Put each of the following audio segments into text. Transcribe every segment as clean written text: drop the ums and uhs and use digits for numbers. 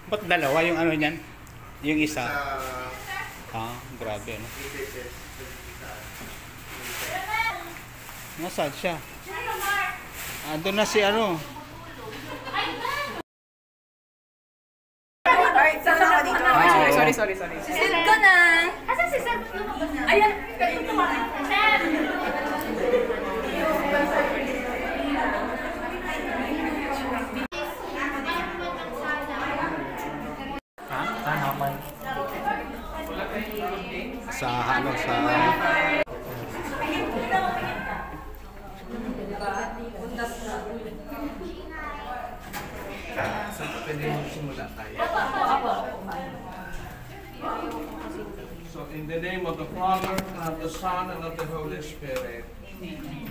Ba't dalawa yung ano niyan? Yung isa? Sa Grabe ano. EPSS. Nasaan siya? Doon na si ano. Alright, saan ako dito? Sorry. Si Sir ka na! Asan si Sir? Ayan! Ito ba? Sir! Sa ano, sa... So in the name of the Father, and of the Son, and of the Holy Spirit,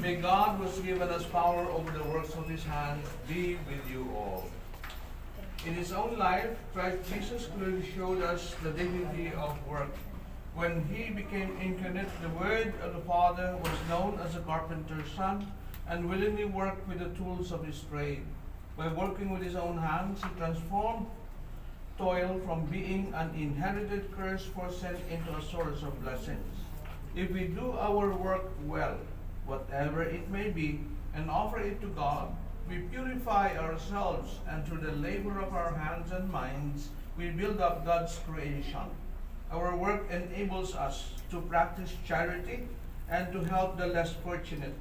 may God, who has given us power over the works of His hands, be with you all. In His own life, Christ Jesus clearly showed us the dignity of work. When He became incarnate, the Word of the Father was known as a carpenter's son, and willingly worked with the tools of His trade. By working with His own hands, He transformed toil from being an inherited curse for sent into a source of blessings. If we do our work well, whatever it may be, and offer it to God, we purify ourselves, and through the labor of our hands and minds, we build up God's creation. Our work enables us to practice charity and to help the less fortunate,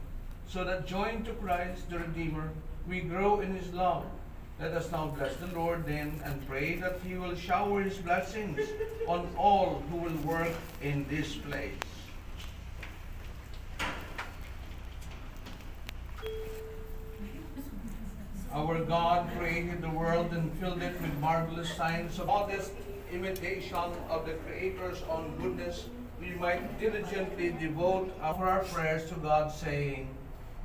so that joined to Christ the Redeemer, we grow in His love. Let us now bless the Lord then and pray that He will shower His blessings on all who will work in this place. Our God created the world and filled it with marvelous signs of modest imitation of the Creator's own goodness. We might diligently devote our prayers to God, saying,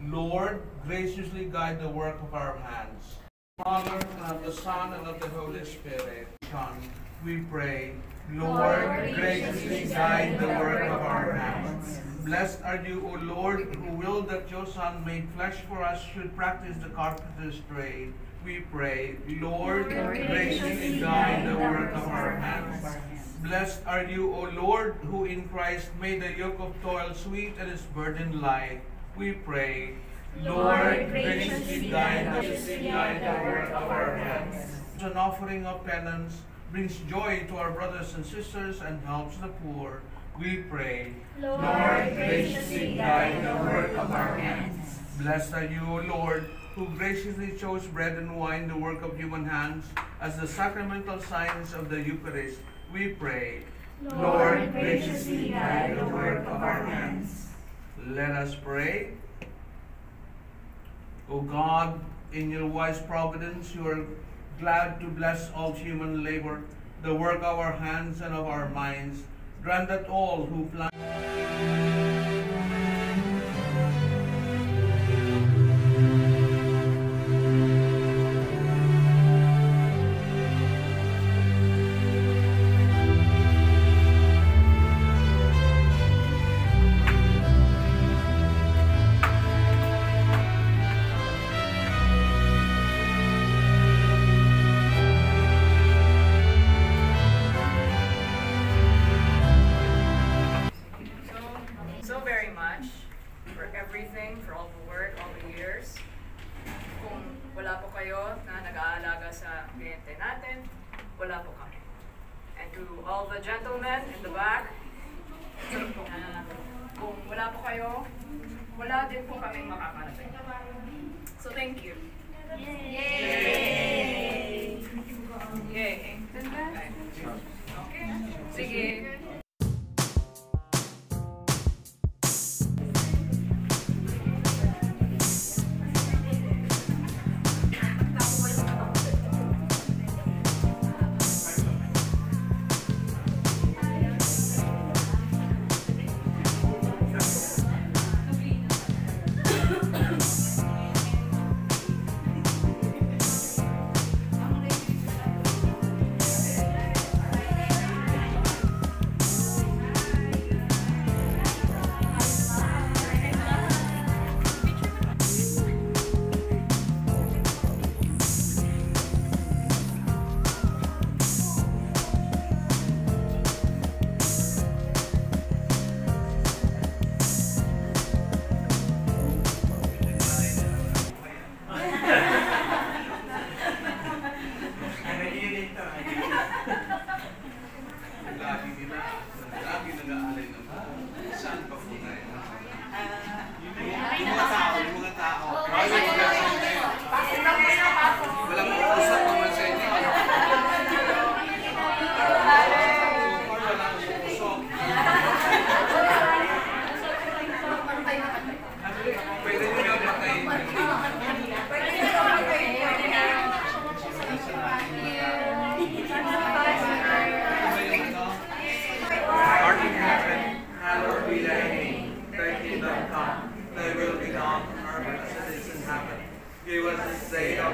Lord, graciously guide the work of our hands. Father, and of the Son, and of the Holy Spirit, we pray, Lord, graciously guide the work of our hands. Blessed are you, O Lord, who will that your Son, made flesh for us, should practice the carpenter's trade. We pray, Lord, graciously guide the work of our hands. Blessed are you, O Lord, who in Christ made the yoke of toil sweet and his burden light. We pray, Lord, graciously guide the work of our hands. An offering of penance brings joy to our brothers and sisters and helps the poor. We pray, Lord, graciously guide the work of our hands. Blessed are you, O Lord, who graciously chose bread and wine, the work of human hands, as the sacramental signs of the Eucharist. We pray, Lord, graciously guide the work of our hands. Let us pray. O God, in your wise providence, you are glad to bless all human labor, the work of our hands and of our minds. Grant that all who plan for all the work, all the years. Kung wala po kayo na nag-aalaga sa kliyente natin, wala po kami. And to all the gentlemen in the back, kung wala po kayo, wala din po kami makakarating. So thank you. Yay! Yay! Okay. Sige.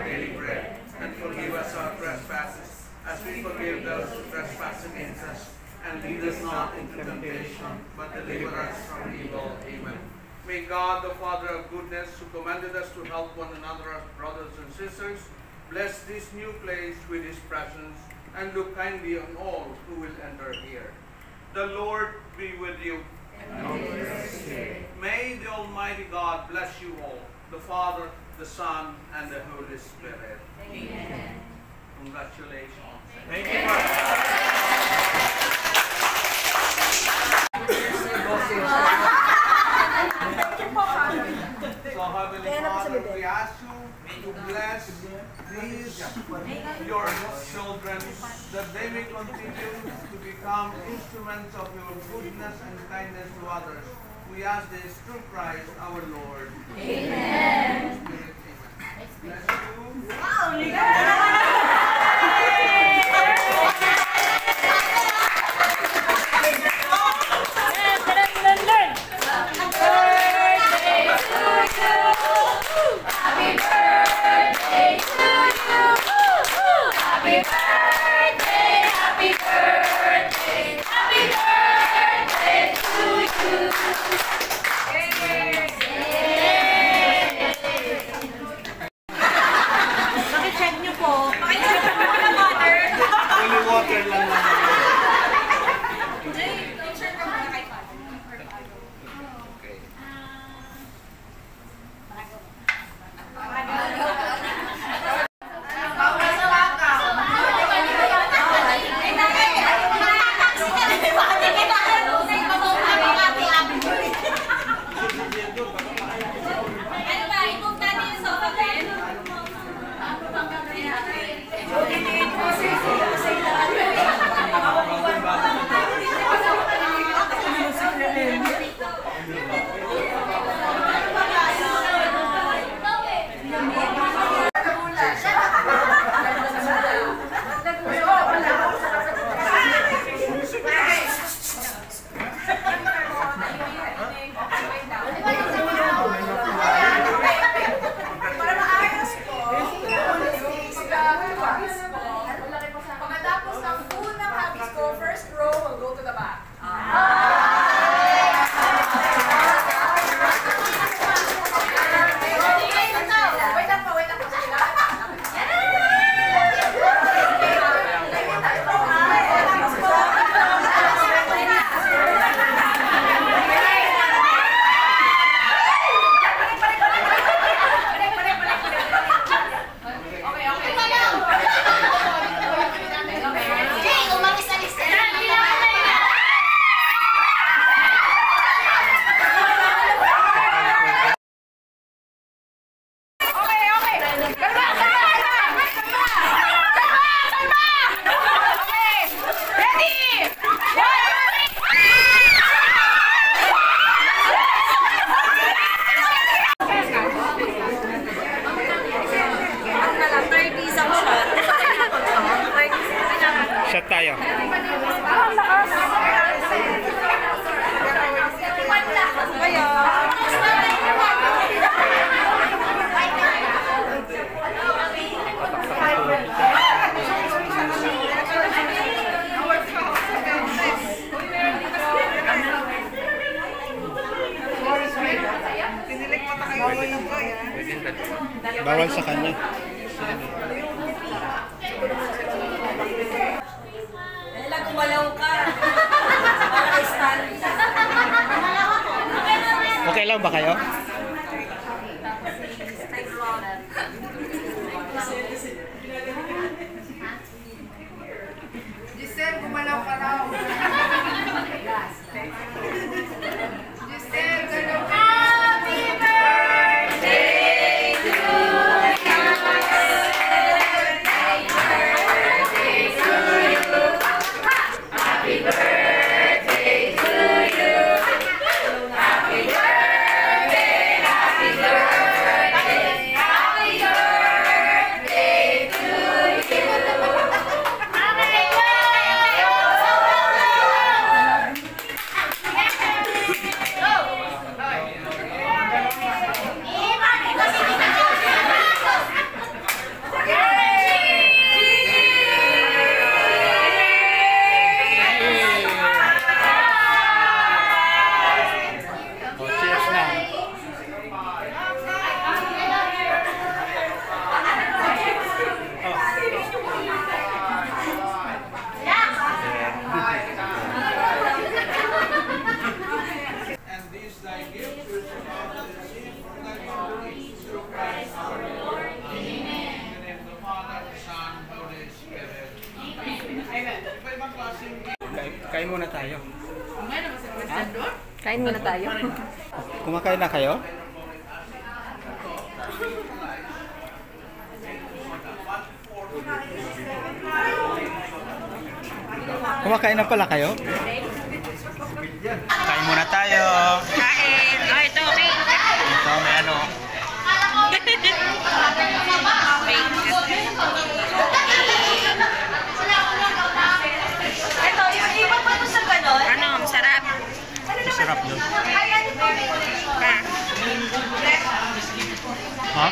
daily bread, and forgive us our trespasses, as we forgive those who trespass against us. And lead us not into temptation, but deliver us from evil. Amen. May God, the Father of goodness, who commanded us to help one another as brothers and sisters, bless this new place with His presence, and look kindly on all who will enter here. The Lord be with you. And with your spirit. May the Almighty God bless you all, the Father, the Son, and the Holy Spirit. Amen. Congratulations. Thank you. So, Heavenly Father, we ask you to bless these your children, that they may continue to become instruments of your goodness and kindness to others. We ask this through Christ our Lord. Amen. Bless you. Holy water lang naman. Okay. Pagkatapos ng unang habis ko, first row will go to the back. Wait lang po. Shot tayo. Bawal sa kanya. Gumalaw ka. Para stand. Okay lang ba kayo? Giselle, gumalaw ka raw. Giselle, galaw ka. Happy birthday to you. Kain muna tayo. Kain muna tayo. Kumakain na kayo? Kumakain na pala kayo? Kain muna tayo. Kain! Oh, ito, okay. Ito, may ano. Ito, yung iba pa to sa ganon. Ano, masarap. Masarap doon. Ay, ano po? Ha? Ha?